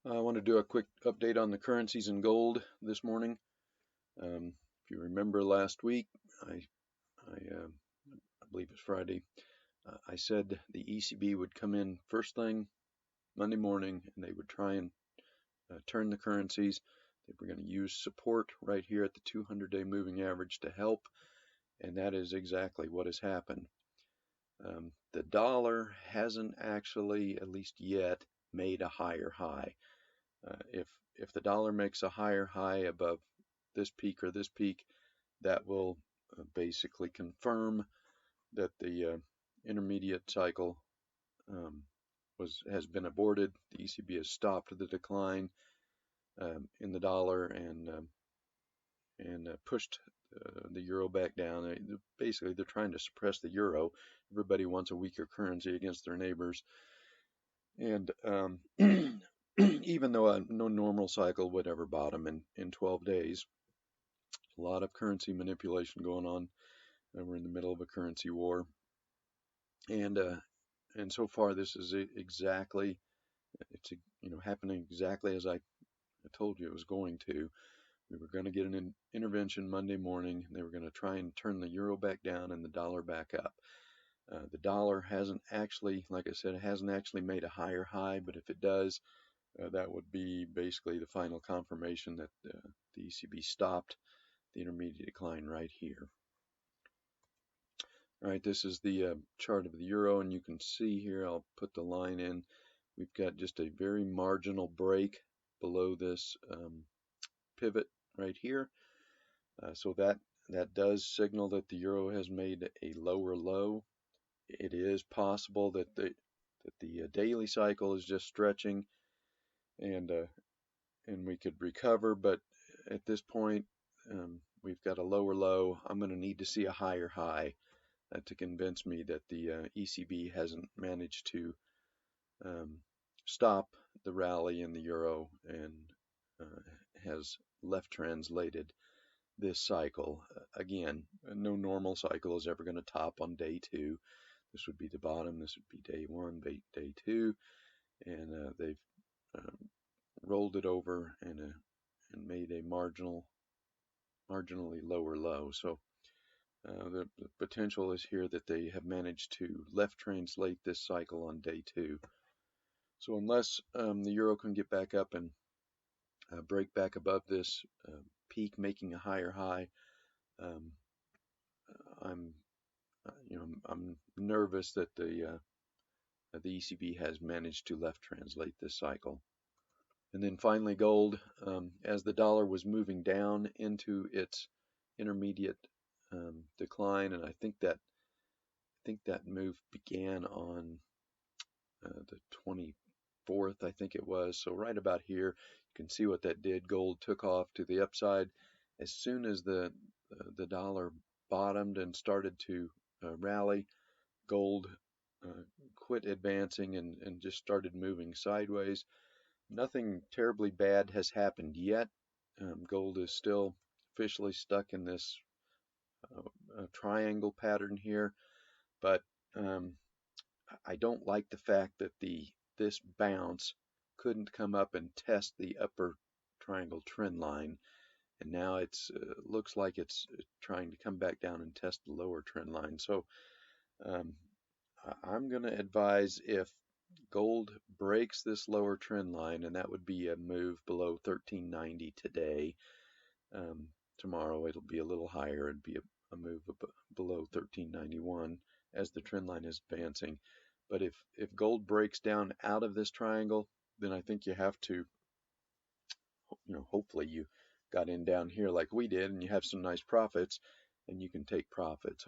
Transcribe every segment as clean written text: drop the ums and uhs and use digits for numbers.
I want to do a quick update on the currencies and gold this morning. If you remember last week, I believe it's Friday, I said the ECB would come in first thing Monday morning and they would try and turn the currencies. They were going to use support right here at the 200-day moving average to help, and that is exactly what has happened. The dollar hasn't actually, at least yet, made a higher high. If the dollar makes a higher high above this peak or this peak, that will basically confirm that the intermediate cycle um, has been aborted. The ECB has stopped the decline in the dollar and pushed the euro back down. Basically, they're trying to suppress the euro. Everybody wants a weaker currency against their neighbors, and even though no normal cycle would ever bottom in 12 days, a lot of currency manipulation going on. We're in the middle of a currency war, and uh, and so far this is exactly it's happening exactly as I told you it was going to. We were going to get an intervention Monday morning. They were going to try and turn the euro back down and the dollar back up. The dollar hasn't actually, like I said, it hasn't actually made a higher high, but if it does, that would be basically the final confirmation that the ECB stopped the intermediate decline right here. All right, this is the chart of the euro, and you can see here, I'll put the line in, we've got just a very marginal break below this pivot right here. So that does signal that the euro has made a lower low. It is possible that the daily cycle is just stretching, and we could recover, but at this point, we've got a lower low. I'm going to need to see a higher high to convince me that the ECB hasn't managed to um, stop the rally in the euro and has left translated this cycle. Again, no normal cycle is ever going to top on day two. This would be the bottom. This would be day one, day two, and they've um, rolled it over and made a marginally lower low. So the potential is here that they have managed to left translate this cycle on day two. So unless the euro can get back up and break back above this peak, making a higher high, um, I'm I'm nervous that the ECB has managed to left translate this cycle. And then finally, gold, as the dollar was moving down into its intermediate decline, and I think that move began on the 24th, I think it was. So right about here, you can see what that did. Gold took off to the upside as soon as the dollar bottomed and started to rally. Gold uh, quit advancing and just started moving sideways. Nothing terribly bad has happened yet. Gold is still officially stuck in this triangle pattern here, but um, I don't like the fact that this bounce couldn't come up and test the upper triangle trend line, and now it's looks like it's trying to come back down and test the lower trend line. So um, I'm going to advise if gold breaks this lower trend line, and that would be a move below 1390 today. Tomorrow it'll be a little higher. It'd be a move below 1391 as the trend line is advancing. But if gold breaks down out of this triangle, then I think you have to, hopefully you got in down here like we did, and you have some nice profits, and you can take profits.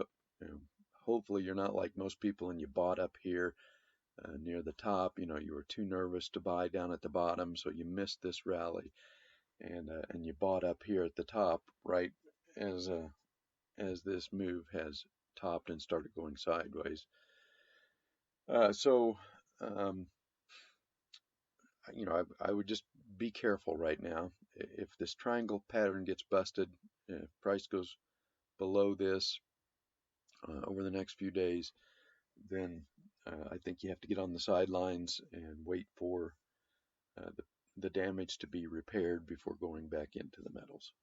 Hopefully you're not like most people and you bought up here near the top. You were too nervous to buy down at the bottom, so you missed this rally, and you bought up here at the top right as this move has topped and started going sideways. So um, I would just be careful right now. If this triangle pattern gets busted, if price goes below this over the next few days, then I think you have to get on the sidelines and wait for the damage to be repaired before going back into the metals.